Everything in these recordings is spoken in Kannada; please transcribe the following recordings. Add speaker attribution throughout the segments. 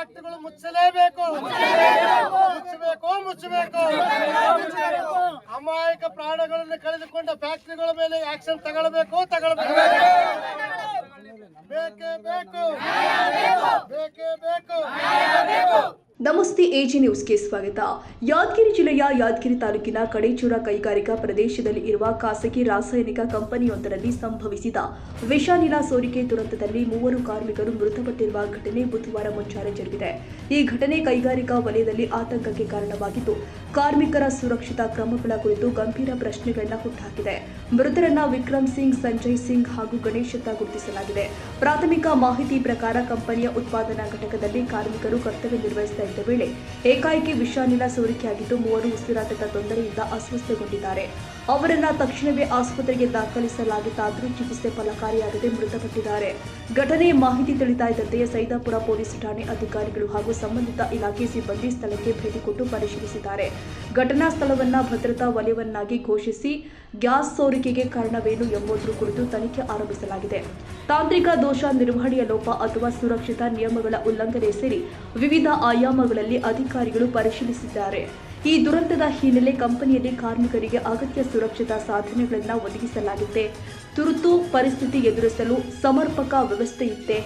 Speaker 1: ಫ್ಯಾಕ್ಟರಿಗಳು ಮುಚ್ಚಲೇಬೇಕು. ಮುಚ್ಚಬೇಕು. ಅಮಾಯಕ ಪ್ರಾಣಗಳನ್ನು ಕಳೆದುಕೊಂಡ ಫ್ಯಾಕ್ಟರಿಗಳ ಮೇಲೆ ಆಕ್ಷನ್ ತಗೊಳ್ಬೇಕು. ಬೇಕೇ ಬೇಕು.
Speaker 2: ನಮಸ್ತೆ, ಎಜಿ ನ್ಯೂಸ್ಗೆ ಸ್ವಾಗತ. ಯಾದಗಿರಿ ಜಿಲ್ಲೆಯ ಯಾದಗಿರಿ ತಾಲೂಕಿನ ಕಡೇಚೂರ ಕೈಗಾರಿಕಾ ಪ್ರದೇಶದಲ್ಲಿ ಇರುವ ಖಾಸಗಿ ರಾಸಾಯನಿಕ ಕಂಪನಿಯೊಂದರಲ್ಲಿ ಸಂಭವಿಸಿದ ವಿಷಾನಿಲ ಸೋರಿಕೆ ದುರಂತದಲ್ಲಿ 3 ಕಾರ್ಮಿಕರು ಮೃತಪಟ್ಟಿರುವ ಘಟನೆ ಬುಧವಾರ ಮುಂಜಾನೆ ಜರುಗಿದೆ. ಈ ಘಟನೆ ಕೈಗಾರಿಕಾ ವಲಯದಲ್ಲಿ ಆತಂಕಕ್ಕೆ ಕಾರಣವಾಗಿದ್ದು, ಕಾರ್ಮಿಕರ ಸುರಕ್ಷತಾ ಕ್ರಮಗಳ ಕುರಿತು ಗಂಭೀರ ಪ್ರಶ್ನೆಗಳನ್ನು ಹುಟ್ಟುಹಾಕಿದೆ. ಮೃತರನ್ನ ವಿಕ್ರಮ್ ಸಿಂಗ್, ಸಂಜಯ್ ಸಿಂಗ್ ಹಾಗೂ ಗಣೇಶ್ ಅಂತ ಗುರುತಿಸಲಾಗಿದೆ. ಪ್ರಾಥಮಿಕ ಮಾಹಿತಿ ಪ್ರಕಾರ ಕಂಪನಿಯ ಉತ್ಪಾದನಾ ಘಟಕದಲ್ಲಿ ಕಾರ್ಮಿಕರು ಕರ್ತವ್ಯ ನಿರ್ವಹಿಸುತ್ತಿದ್ದ ವೇಳೆ ಏಕಾಏಕಿ ವಿಷಾನಿಲ ಸೋರಿಕೆಯಾಗಿದ್ದು 3 ಉಸಿರಾಟದ ತೊಂದರೆಯಿಂದ ಅಸ್ವಸ್ಥಗೊಂಡಿದ್ದಾರೆ. ಅವರನ್ನ ತಕ್ಷಣವೇ ಆಸ್ಪತ್ರೆಗೆ ದಾಖಲಿಸಲಾಗಿತ್ತಾದರೂ ಚಿಕಿತ್ಸೆ ಫಲಕಾರಿಯಾಗದೆ ಮೃತಪಟ್ಟಿದ್ದಾರೆ. ಘಟನೆಯ ಮಾಹಿತಿ ತಿಳಿತಾ ಇದ್ದಂತೆಯೇ ಸೈದಾಪುರ ಪೊಲೀಸ್ ಠಾಣೆ ಅಧಿಕಾರಿಗಳು ಹಾಗೂ ಸಂಬಂಧಿತ ಇಲಾಖೆ ಸಿಬ್ಬಂದಿ ಸ್ಥಳಕ್ಕೆ ಭೇಟಿ ಕೊಟ್ಟು ಪರಿಶೀಲಿಸಿದ್ದಾರೆ. ಘಟನಾ ಸ್ಥಳವನ್ನ ಭದ್ರತಾ ವಲಯವನ್ನಾಗಿ ಘೋಷಿಸಿ ಗ್ಯಾಸ್ ಸೋರಿಕೆಗೆ ಕಾರಣವೇನು ಎಂಬುದರ ಕುರಿತು ತನಿಖೆ ಆರಂಭಿಸಲಾಗಿದೆ. ತಾಂತ್ರಿಕ ದೋಷ, ನಿರ್ವಹಣೆಯ ಲೋಪ ಅಥವಾ ಸುರಕ್ಷತಾ ನಿಯಮಗಳ ಉಲ್ಲಂಘನೆ ಸೇರಿ ವಿವಿಧ ಆಯಾಮಗಳಲ್ಲಿ ಅಧಿಕಾರಿಗಳು ಪರಿಶೀಲಿಸಿದ್ದಾರೆ. ಈ ದುರಂತದ ಹಿನ್ನೆಲೆ ಕಂಪನಿಯಲ್ಲಿ ಕಾರ್ಮಿಕರಿಗೆ ಅಗತ್ಯ ಸುರಕ್ಷತಾ ಸಾಧನಗಳನ್ನು ಒದಗಿಸಲಾಗಿದೆ. ತುರ್ತು ಪರಿಸ್ಥಿತಿ ಎದುರಿಸಲು ಸಮರ್ಪಕ ವ್ಯವಸ್ಥೆ ಇತ್ತೆ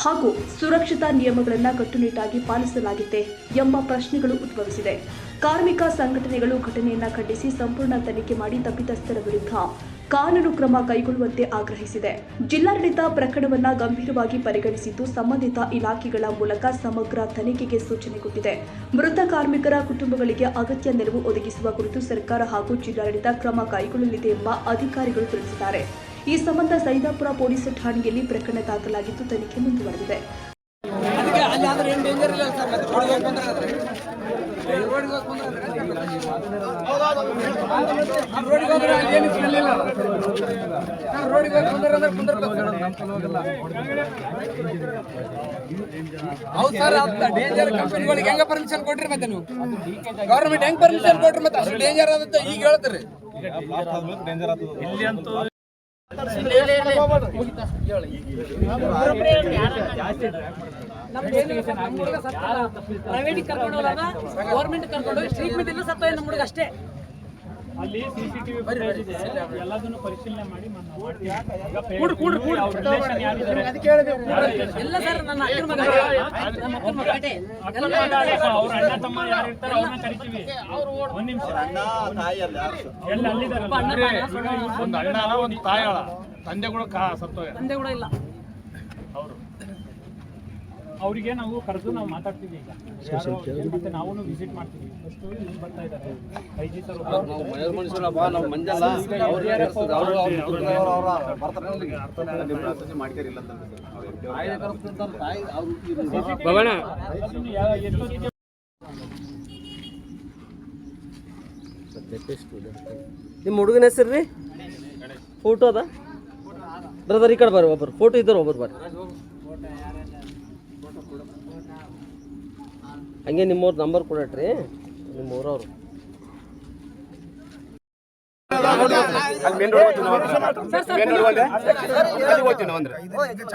Speaker 2: ಹಾಗೂ ಸುರಕ್ಷತಾ ನಿಯಮಗಳನ್ನು ಕಟ್ಟುನಿಟ್ಟಾಗಿ ಪಾಲಿಸಲಾಗಿದೆ ಎಂಬ ಪ್ರಶ್ನೆಗಳು ಉದ್ಭವಿಸಿದೆ. ಕಾರ್ಮಿಕ ಸಂಘಟನೆಗಳು ಘಟನೆಯನ್ನು ಖಂಡಿಸಿ ಸಂಪೂರ್ಣ ತನಿಖೆ ಮಾಡಿ ತಪ್ಪಿತಸ್ಥರ ವಿರುದ್ಧ ಕಾನೂನು ಕ್ರಮ ಕೈಗೊಳ್ಳುವಂತೆ ಆಗ್ರಹಿಸಿದೆ. ಜಿಲ್ಲಾಡಳಿತ ಪ್ರಕರಣವನ್ನು ಗಂಭೀರವಾಗಿ ಪರಿಗಣಿಸಿದ್ದು, ಸಂಬಂಧಿತ ಇಲಾಖೆಗಳ ಮೂಲಕ ಸಮಗ್ರ ತನಿಖೆಗೆ ಸೂಚನೆ ಕೊಟ್ಟಿದೆ. ಮೃತ ಕಾರ್ಮಿಕರ ಕುಟುಂಬಗಳಿಗೆ ಅಗತ್ಯ ನೆರವು ಒದಗಿಸುವ ಕುರಿತು ಸರ್ಕಾರ ಹಾಗೂ ಜಿಲ್ಲಾಡಳಿತ ಕ್ರಮ ಕೈಗೊಳ್ಳಲಿದೆ ಎಂಬ ಅಧಿಕಾರಿಗಳು ತಿಳಿಸಿದ್ದಾರೆ. ಈ ಸಂಬಂಧ ಸೈದಾಪುರ ಪೊಲೀಸ್ ಠಾಣೆಯಲ್ಲಿ ಪ್ರಕರಣ ದಾಖಲಾಗಿದ್ದು ತನಿಖೆ ಮುಂದುವರೆದಿದೆ.
Speaker 3: ಹೌದು ಸರ್, ಡೇಂಜರ್ ಕಂಪನಿಗಳಿಗೆ ಹೆಂಗ ಪರ್ಮಿಷನ್ ಕೊಟ್ರಿ? ಮತ್ತೆ ನೀವು ಗವರ್ಮೆಂಟ್ ಹೆಂಗ್ ಪರ್ಮಿಷನ್ ಕೊಟ್ರಿ? ಮತ್ತೆ ಅಷ್ಟು ಡೇಂಜರ್ ಆದಂತ ಈಗ ಹೇಳ್ತೀರಿ.
Speaker 4: ಪ್ರೈವೇಟ್ ಕರ್ಕೊಂಡು ಹೋದಾಗ ಗೌರ್ಮೆಂಟ್ ಕರ್ಕೊಂಡು ಟ್ರೀಟ್ಮೆಂಟ್ ಇಲ್ಲ ಸತ್ತ ನಮ್ಮ ಹುಡುಗ ಅಷ್ಟೇ.
Speaker 5: ಅಲ್ಲಿ ಸಿಸಿಟಿವಿ ಫುಟೇಜ್ ಇದೆ, ಎಲ್ಲದನ್ನು ಪರಿಶೀಲನೆ ಮಾಡಿ
Speaker 4: ಎಲ್ಲ ಸರ್ ನನ್ನ ಅಕ್ಕನ ಮಗ,
Speaker 5: ಅವ್ರ ಅಣ್ಣ ತಮ್ಮ ಯಾರು ಇರ್ತಾರೆ ಅವ್ರನ್ನ ಕರಿತೀವಿ. ಒಂದ್ ನಿಮಿಷ, ಎಲ್ಲ ಅಲ್ಲಿದ್ದಾರೆ. ಒಂದು ಅಣ್ಣ ಒಂದು ತಾಯಳ, ತಂದೆ ಕೂಡ
Speaker 4: ತಂದೆ ಕೂಡ ಇಲ್ಲ.
Speaker 5: ಅವರು ಅವರಿಗೆ ನಾವು ಕರೆದು ನಾವು ಮಾತಾಡ್ತೀವಿ. ಈಗ ಮತ್ತೆ ನಾವು ವಿಸಿಟ್ ಮಾಡ್ತೀವಿ. ಫಸ್ಟ್ ಇಲ್ಲಿ ಬರ್ತಾ ಇದ್ದಾರೆ ಐಜಿ ಸರ್,
Speaker 6: ನಿಮ್ಮ ಹುಡುಗನ ಹೆಸರು ರೀ? ಫೋಟೋ ಅದ ಬ್ರದರ್, ಈ ಕಡೆ ಬರ್ರಿ. ಒಬ್ಬರು ಫೋಟೋ ಇದ್ದಾರೆ, ಒಬ್ಬರು ಬರ್ರಿ. ಹಂಗೆ ನಿಮ್ಮವ್ರ ನಂಬರ್ ಕೊಡಟ್ರಿ, ನಿಮ್ಮೂರವ್ರು.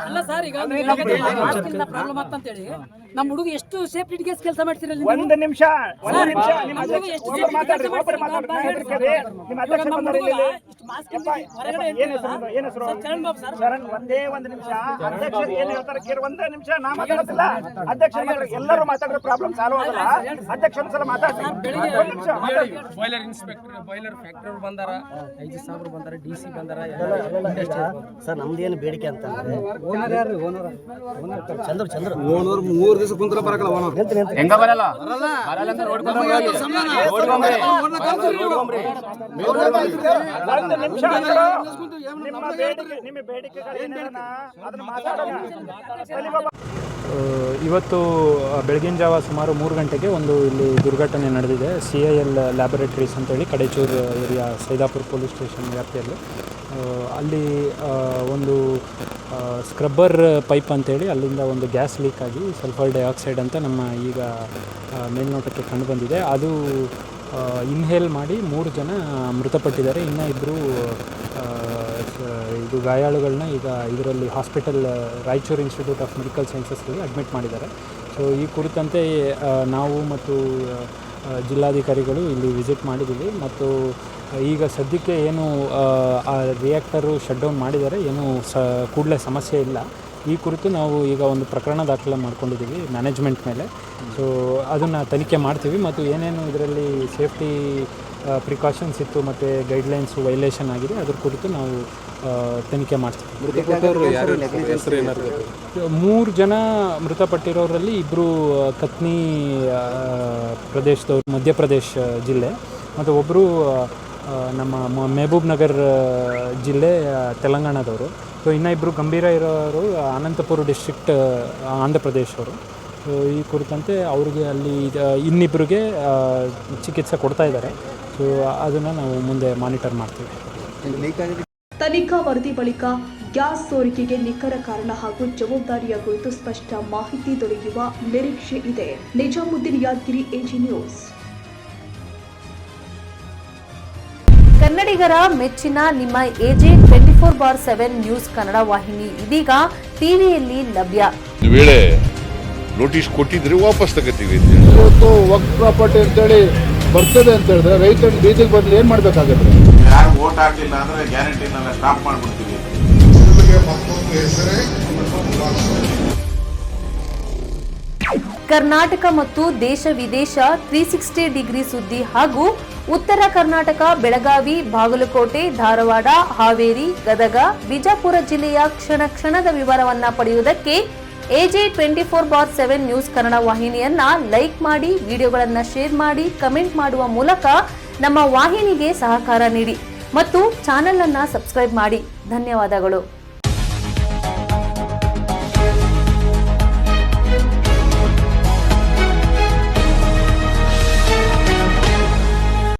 Speaker 4: ಅಲ್ಲ ಸರ್, ಈಗ ಪ್ರಾಬ್ಲಮ್ ಅಂತೇಳಿ ನಮ್ಮ ಹುಡುಗ ಎಷ್ಟು ಸೇಫ್ಟಿ ಕೇಸ್ ಕೆಲಸ ಮಾಡ್ತಿರಲ್ಲ.
Speaker 5: ಒಂದು ನಿಮಿಷ ಶರಣ್, ಒಂದೇ ಒಂದು ನಿಮಿಷ. ಅಧ್ಯಕ್ಷರು ಏನ್ ಹೇಳ್ತಾರೆ ಕೇಳಿ, ಒಂದೇ ನಿಮಿಷ. ನಾ ಮಾತಾಡ್ತಿಲ್ಲ, ಅಧ್ಯಕ್ಷರು ಎಲ್ಲರೂ ಮಾತಾಡಿದ್ರೆ ಪ್ರಾಬ್ಲಮ್ ಸಾಲ್ವ್ ಆಗಲ್ಲ. ಅಧ್ಯಕ್ಷರ ಸಲ ಮಾತಾಡ್ತೀನಿ.
Speaker 3: ಬಾಯ್ಲರ್ ಇನ್ಸ್ಪೆಕ್ಟರ್, ಬಾಯ್ಲರ್ ಫ್ಯಾಕ್ಟರಿ ಬಂದಾರ, ಐಜಿ ಸಾಬ್ರು ಬಂದಾರ, DC ಬಂದಾರ.
Speaker 6: ಸರ್ ನಮ್ದೇನು ಬೇಡಿಕೆ ಅಂತ ಚಂದ್ರ
Speaker 3: 3 ದಿವಸ ಕುಂತ್ರ ಬರಕಲ್ಲ.
Speaker 7: ಹೆಂಗ ಬರಲ್ಲ
Speaker 5: ಇವತ್ತು ಬೆಳಗಿನ ಜಾವ ಸುಮಾರು 3 ಗಂಟೆಗೆ ಒಂದು ಇಲ್ಲಿ ದುರ್ಘಟನೆ ನಡೆದಿದೆ. CIL ಲ್ಯಾಬೊರೇಟರೀಸ್ ಅಂತೇಳಿ Kadechur area Saidapur police station ವ್ಯಾಪ್ತಿಯಲ್ಲಿ. ಅಲ್ಲಿ ಒಂದು ಸ್ಕ್ರಬ್ಬರ್ ಪೈಪ್ ಅಂತೇಳಿ ಅಲ್ಲಿಂದ ಒಂದು ಗ್ಯಾಸ್ ಲೀಕ್ ಆಗಿ ಸಲ್ಫರ್ ಡೈಆಕ್ಸೈಡ್ ಅಂತ ನಮ್ಮ ಈಗ ಮೇಲ್ನೋಟಕ್ಕೆ ಕಂಡು ಬಂದಿದೆ. ಅದು ಇನ್ಹೇಲ್ ಮಾಡಿ 3 ಜನ ಮೃತಪಟ್ಟಿದ್ದಾರೆ. ಇನ್ನೂ ಇಬ್ಬರು ಇದು ಗಾಯಾಳುಗಳನ್ನ ಈಗ ಇದರಲ್ಲಿ hospital Raichur institute of medical ಸೈನ್ಸಸ್ಗೆ ಅಡ್ಮಿಟ್ ಮಾಡಿದ್ದಾರೆ. ಸೊ ಈ ಕುರಿತಂತೆ ನಾವು ಮತ್ತು ಜಿಲ್ಲಾಧಿಕಾರಿಗಳು ಇಲ್ಲಿ ವಿಸಿಟ್ ಮಾಡಿದ್ದೀವಿ ಮತ್ತು ಈಗ ಸದ್ಯಕ್ಕೆ ಏನು ಆ ರಿಯಾಕ್ಟರು ಶಟ್ ಡೌನ್ ಮಾಡಿದ್ದಾರೆ, ಏನು ಕೂಡಲೇ ಸಮಸ್ಯೆ ಇಲ್ಲ. ಈ ಕುರಿತು ನಾವು ಈಗ ಒಂದು ಪ್ರಕರಣ ದಾಖಲೆ ಮಾಡ್ಕೊಂಡಿದ್ದೀವಿ ಮ್ಯಾನೇಜ್ಮೆಂಟ್ ಮೇಲೆ. ಸೊ ಅದನ್ನು ತನಿಖೆ ಮಾಡ್ತೀವಿ ಮತ್ತು ಏನೇನು ಇದರಲ್ಲಿ ಸೇಫ್ಟಿ ಪ್ರಿಕಾಷನ್ಸ್ ಇತ್ತು ಮತ್ತು ಗೈಡ್ಲೈನ್ಸು ವೈಲೇಷನ್ ಆಗಿದೆ ಅದ್ರ ಕುರಿತು ನಾವು ತನಿಖೆ ಮಾಡ್ತೀವಿ. 3 ಜನ ಮೃತಪಟ್ಟಿರೋರಲ್ಲಿ 2 ಕತ್ನಿ ಪ್ರದೇಶದವರು, ಮಧ್ಯಪ್ರದೇಶ್ ಜಿಲ್ಲೆ, ಮತ್ತು ಒಬ್ಬರು ನಮ್ಮ ಮೆಹಬೂಬ್ ನಗರ್ ಜಿಲ್ಲೆ ತೆಲಂಗಾಣದವರು. ಸೊ ಇನ್ನೂ 2 ಗಂಭೀರ ಇರೋರು ಅನಂತಪುರ ಡಿಸ್ಟ್ರಿಕ್ಟ್ ಆಂಧ್ರ ಪ್ರದೇಶವರು. ಸೊ ಈ ಕುರಿತಂತೆ ಅವ್ರಿಗೆ ಅಲ್ಲಿ ಇನ್ನಿಬ್ಬರಿಗೆ ಚಿಕಿತ್ಸೆ ಕೊಡ್ತಾ ಇದ್ದಾರೆ. ಸೊ ಅದನ್ನು ನಾವು ಮುಂದೆ ಮಾನಿಟರ್ ಮಾಡ್ತೀವಿ.
Speaker 2: ತನಿಖಾ ವರದಿ ಬಳಿಕ ಗ್ಯಾಸ್ ಸೋರಿಕೆಗೆ ನಿಖರ ಕಾರಣ ಹಾಗೂ ಜವಾಬ್ದಾರಿಯ ಕುರಿತು ಸ್ಪಷ್ಟ ಮಾಹಿತಿ ದೊರೆಯುವ ನಿರೀಕ್ಷೆ ಇದೆ. Nizamuddin, Yadagiri, AG news.
Speaker 7: ಕನ್ನಡಿಗರ ಮೆಚ್ಚಿನ ನಿಮ್ಮ ಎಜೆ 24/7 ನ್ಯೂಸ್ ಕನ್ನಡ ವಾಹಿನಿ ಇದೀಗ ಟಿವಿಯಲ್ಲಿ ಲಭ್ಯ.
Speaker 8: ವೇಳೆ ನೋಟಿಸ್ ಕೊಟ್ಟಿದ್ರೆ ವಾಪಸ್ ತಗೋತೀವಿ.
Speaker 1: ಇವತ್ತು ವಕ್ಫ್ ಪ್ರಾಪರ್ಟಿ ಅಂತೇಳಿ ಬರ್ತದೆ ಅಂತ ಹೇಳಿದ್ರೆ ರೈತರು ಬೀದಿಗೆ ಬದಲು ಏನ್ ಮಾಡ್ಬೇಕಾಗತ್ತೆ?
Speaker 8: ಯಾರು ವೋಟ್ ಹಾಕಲಿಲ್ಲ ಅಂದ್ರೆ ಗ್ಯಾರಂಟಿನೆಲ್ಲ ಸ್ಟಾಪ್ ಮಾಡ್ಬಿಡ್ತೀವಿ.
Speaker 7: ಕರ್ನಾಟಕ ಮತ್ತು ದೇಶ ವಿದೇಶ 360 ಡಿಗ್ರಿ ಸುದ್ದಿ ಹಾಗೂ ಉತ್ತರ ಕರ್ನಾಟಕ, ಬೆಳಗಾವಿ, ಬಾಗಲಕೋಟೆ, ಧಾರವಾಡ, ಹಾವೇರಿ, ಗದಗ, ಬಿಜಾಪುರ ಜಿಲ್ಲೆಯ ಕ್ಷಣ ಕ್ಷಣದ ವಿವರವನ್ನ ಪಡೆಯುವುದಕ್ಕೆ ಎಜೆ 24/7 ನ್ಯೂಸ್ ಕನ್ನಡ ವಾಹಿನಿಯನ್ನ ಲೈಕ್ ಮಾಡಿ, ವಿಡಿಯೋಗಳನ್ನ ಶೇರ್ ಮಾಡಿ, ಕಮೆಂಟ್ ಮಾಡುವ ಮೂಲಕ ನಮ್ಮ ವಾಹಿನಿಗೆ ಸಹಕಾರ ನೀಡಿ ಮತ್ತು ಚಾನೆಲ್ ಅನ್ನ ಸಬ್ಸ್ಕ್ರೈಬ್ ಮಾಡಿ. ಧನ್ಯವಾದಗಳು.